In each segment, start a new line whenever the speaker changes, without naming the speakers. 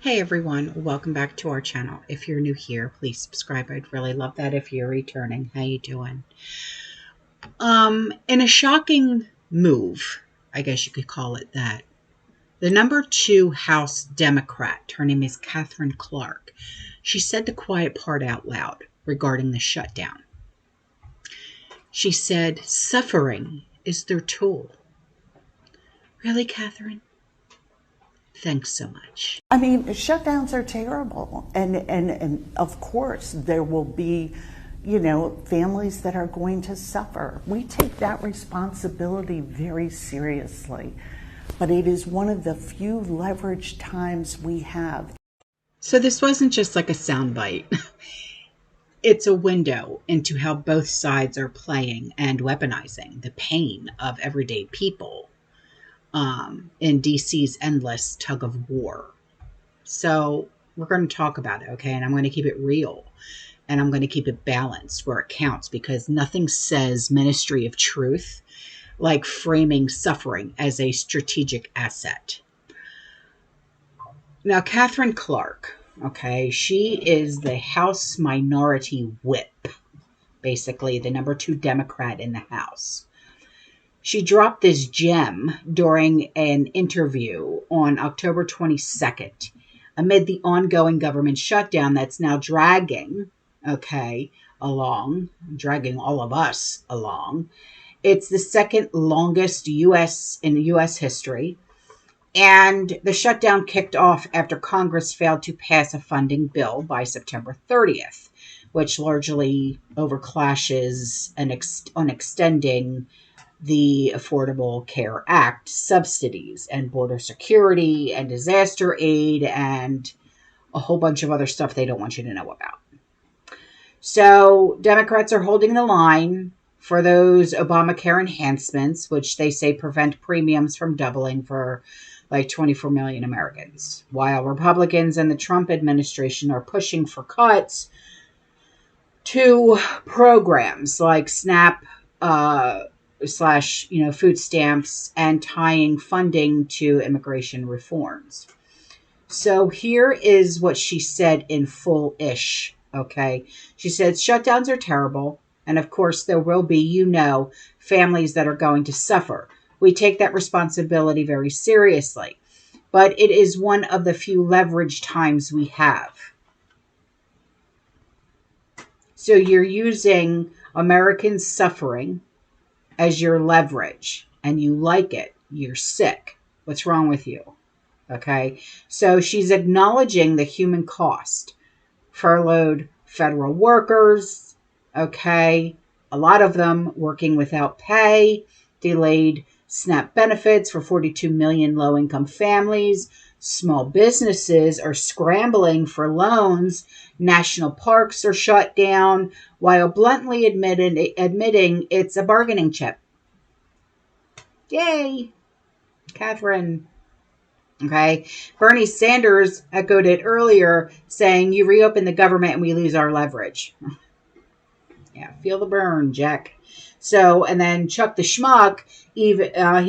Hey everyone, welcome back to our channel. If you're new here, please subscribe. I'd really love that if you're returning. How you doing? In a shocking move, I guess you could call it that, the number 2 House Democrat, her name is Catherine Clark, she said the quiet part out loud regarding the shutdown. She said, suffering is their tool. Really, Catherine? Thanks so much.
I mean, shutdowns are terrible. And of course, there will be, families that are going to suffer. We take that responsibility very seriously. But it is one of the few leveraged times we have.
So this wasn't just like a soundbite. It's a window into how both sides are playing and weaponizing the pain of everyday people in DC's endless tug of war. So we're going to talk about it, okay? And I'm going to keep it real. And I'm going to keep it balanced where it counts, because nothing says ministry of truth like framing suffering as a strategic asset. Now, Catherine Clark, okay, she is the House Minority Whip, basically the number 2 Democrat in the House. She dropped this gem during an interview on October 22nd amid the ongoing government shutdown that's now dragging all of us along. It's the second longest in U.S. history. And the shutdown kicked off after Congress failed to pass a funding bill by September 30th, which largely overclashes on extending the Affordable Care Act subsidies and border security and disaster aid and a whole bunch of other stuff they don't want you to know about. So Democrats are holding the line for those Obamacare enhancements, which they say prevent premiums from doubling for like 24 million Americans, while Republicans and the Trump administration are pushing for cuts to programs like SNAP, food stamps, and tying funding to immigration reforms. So here is what she said in full-ish, okay? She said, shutdowns are terrible, and of course there will be, families that are going to suffer. We take that responsibility very seriously, but it is one of the few leverage times we have. So you're using American suffering as your leverage, and you like it. You're sick. What's wrong with you? Okay. So she's acknowledging the human cost. Furloughed federal workers. Okay. A lot of them working without pay. Delayed SNAP benefits for 42 million low-income families. Small businesses are scrambling for loans. National parks are shut down, while bluntly admitting it's a bargaining chip. Yay, Catherine. Okay. Bernie Sanders echoed it earlier, saying, you reopen the government and we lose our leverage. Yeah, feel the burn, Jack. So, and then Chuck the Schmuck, he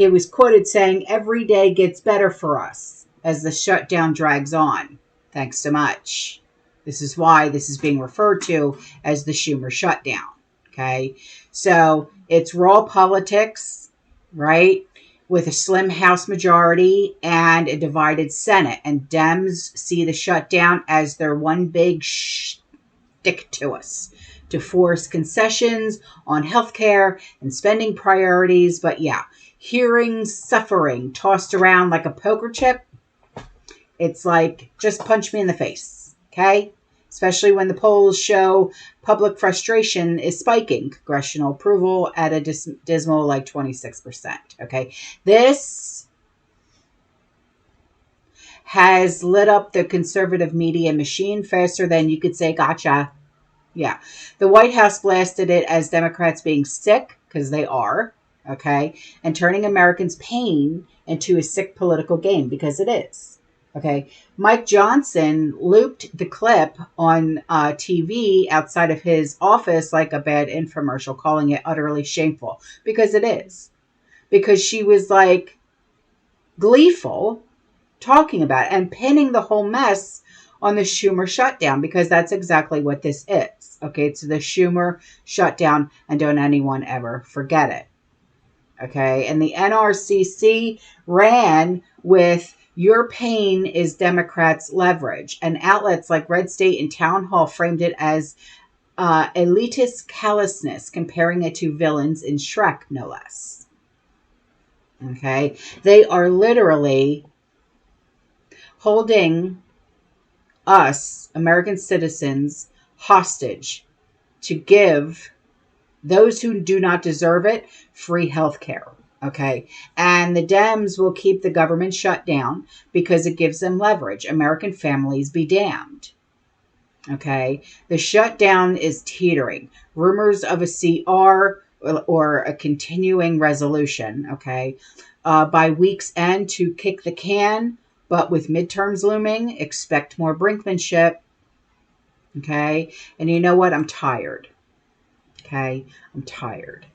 was quoted saying, every day gets better for us as the shutdown drags on. Thanks so much. This is why this is being referred to as the Schumer shutdown. Okay. So it's raw politics, right? With a slim House majority and a divided Senate. And Dems see the shutdown as their one big stick to us, to force concessions on healthcare and spending priorities. But yeah, hearing suffering tossed around like a poker chip, it's like, just punch me in the face, okay? Especially when the polls show public frustration is spiking. Congressional approval at a dismal like 26%, okay? This has lit up the conservative media machine faster than you could say, gotcha. Yeah. The White House blasted it as Democrats being sick, because they are, okay? And turning Americans' pain into a sick political game, because it is. Okay, Mike Johnson looped the clip on TV outside of his office like a bad infomercial, calling it utterly shameful, because it is. Because she was like gleeful talking about it and pinning the whole mess on the Schumer shutdown, because that's exactly what this is. Okay, it's the Schumer shutdown, and don't anyone ever forget it. Okay, and the NRCC ran with "your pain is Democrats' leverage," and outlets like Red State and Town Hall framed it as elitist callousness, comparing it to villains in Shrek, no less. Okay, they are literally holding us, American citizens, hostage to give those who do not deserve it free health care. Okay. And the Dems will keep the government shut down because it gives them leverage. American families be damned. Okay. The shutdown is teetering. Rumors of a CR or a continuing resolution. Okay. By week's end to kick the can, but with midterms looming, expect more brinkmanship. Okay. And you know what? I'm tired. Okay. I'm tired.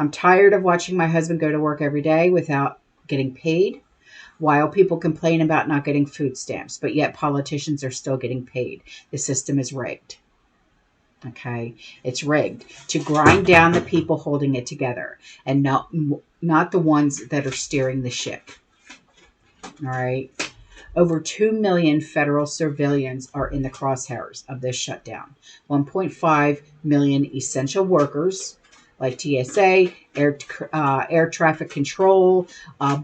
I'm tired of watching my husband go to work every day without getting paid, while people complain about not getting food stamps, but yet politicians are still getting paid. The system is rigged. Okay. It's rigged to grind down the people holding it together, and not the ones that are steering the ship. All right. Over 2 million federal civilians are in the crosshairs of this shutdown. 1.5 million essential workers like TSA, air traffic control,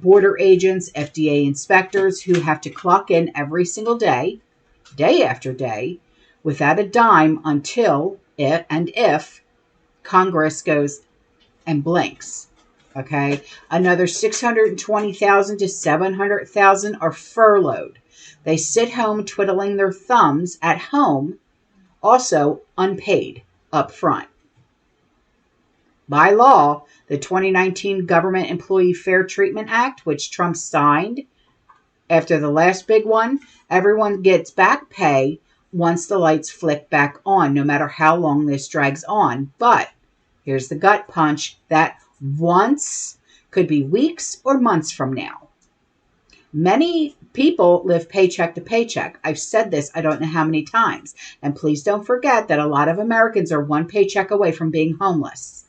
border agents, FDA inspectors who have to clock in every single day, day after day, without a dime until if Congress goes and blinks. Okay. Another 620,000 to 700,000 are furloughed. They sit home twiddling their thumbs at home, also unpaid up front. By law, the 2019 Government Employee Fair Treatment Act, which Trump signed after the last big one, everyone gets back pay once the lights flick back on, no matter how long this drags on. But here's the gut punch: that once could be weeks or months from now. Many people live paycheck to paycheck. I've said this I don't know how many times. And please don't forget that a lot of Americans are one paycheck away from being homeless.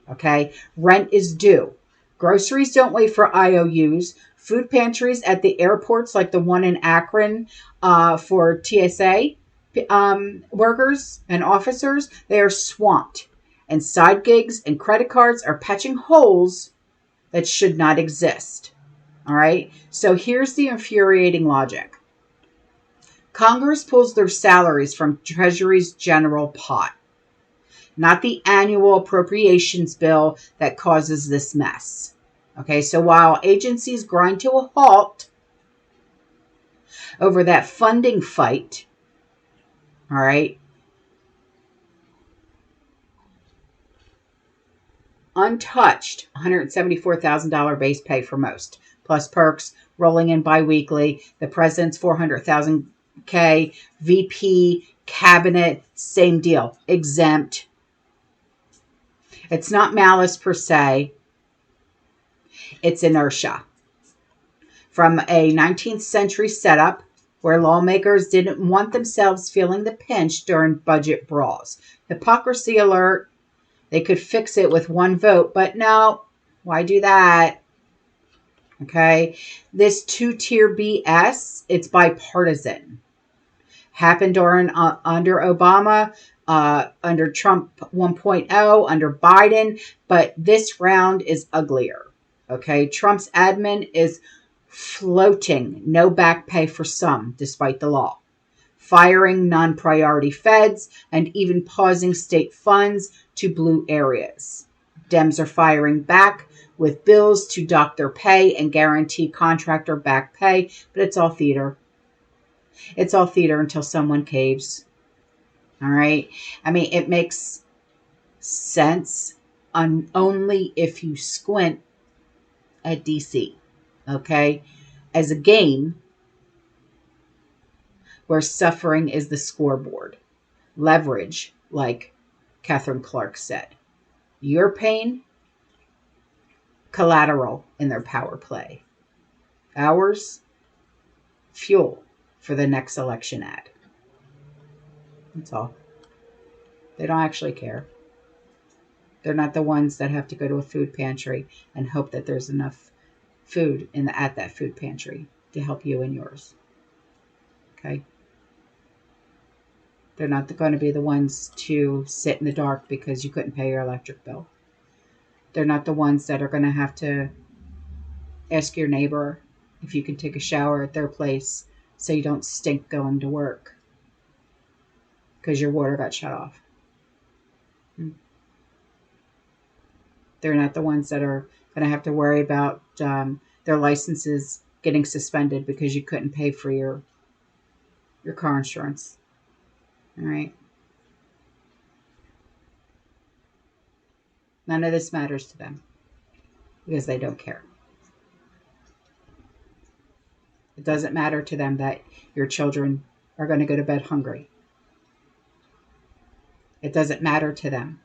Okay? Rent is due. Groceries don't wait for IOUs. Food pantries at the airports, like the one in Akron for TSA workers and officers, they are swamped. And side gigs and credit cards are patching holes that should not exist. All right. So here's the infuriating logic. Congress pulls their salaries from Treasury's general pot, not the annual appropriations bill that causes this mess. Okay. So while agencies grind to a halt over that funding fight, all right, untouched, $174,000 base pay for most, plus perks rolling in biweekly. The president's $400,000K, VP, cabinet, same deal, exempt. It's not malice per se. It's inertia. From a 19th century setup where lawmakers didn't want themselves feeling the pinch during budget brawls. Hypocrisy alert. They could fix it with one vote, but no, why do that? Okay. This two-tier BS, it's bipartisan. Happened under Obama, under Trump 1.0, under Biden, but this round is uglier. Okay. Trump's admin is floating no back pay for some, despite the law. Firing non-priority feds, and even pausing state funds to blue areas. Dems are firing back with bills to dock their pay and guarantee contractor back pay, but it's all theater. It's all theater until someone caves. All right? I mean, it makes sense only if you squint at DC. Okay? As a game where suffering is the scoreboard. Leverage, like Catherine Clark said. Your pain, collateral in their power play. Ours, fuel for the next election ad. That's all. They don't actually care. They're not the ones that have to go to a food pantry and hope that there's enough food at that food pantry to help you and yours. Okay? They're not going to be the ones to sit in the dark because you couldn't pay your electric bill. They're not the ones that are going to have to ask your neighbor if you can take a shower at their place so you don't stink going to work because your water got shut off. They're not the ones that are going to have to worry about their licenses getting suspended because you couldn't pay for your car insurance. All right? None of this matters to them because they don't care. It doesn't matter to them that your children are going to go to bed hungry. It doesn't matter to them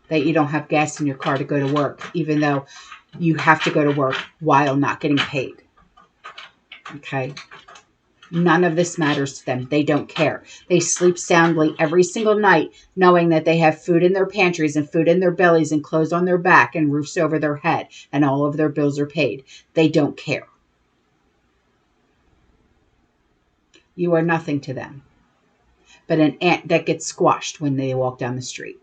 that you don't have gas in your car to go to work, even though you have to go to work while not getting paid. Okay? None of this matters to them. They don't care. They sleep soundly every single night knowing that they have food in their pantries and food in their bellies and clothes on their back and roofs over their head and all of their bills are paid. They don't care. You are nothing to them but an ant that gets squashed when they walk down the street.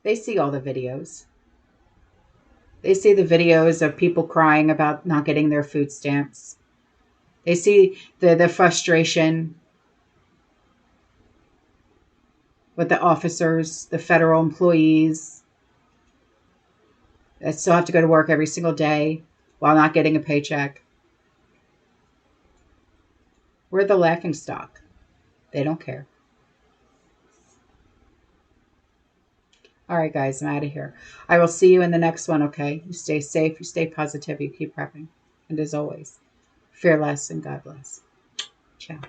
They see all the videos. They see the videos of people crying about not getting their food stamps. They see the frustration with the officers, the federal employees that still have to go to work every single day while not getting a paycheck. We're the laughingstock. They don't care. All right, guys, I'm out of here. I will see you in the next one, okay? You stay safe, you stay positive, you keep prepping. And as always, fear less and God bless. Ciao.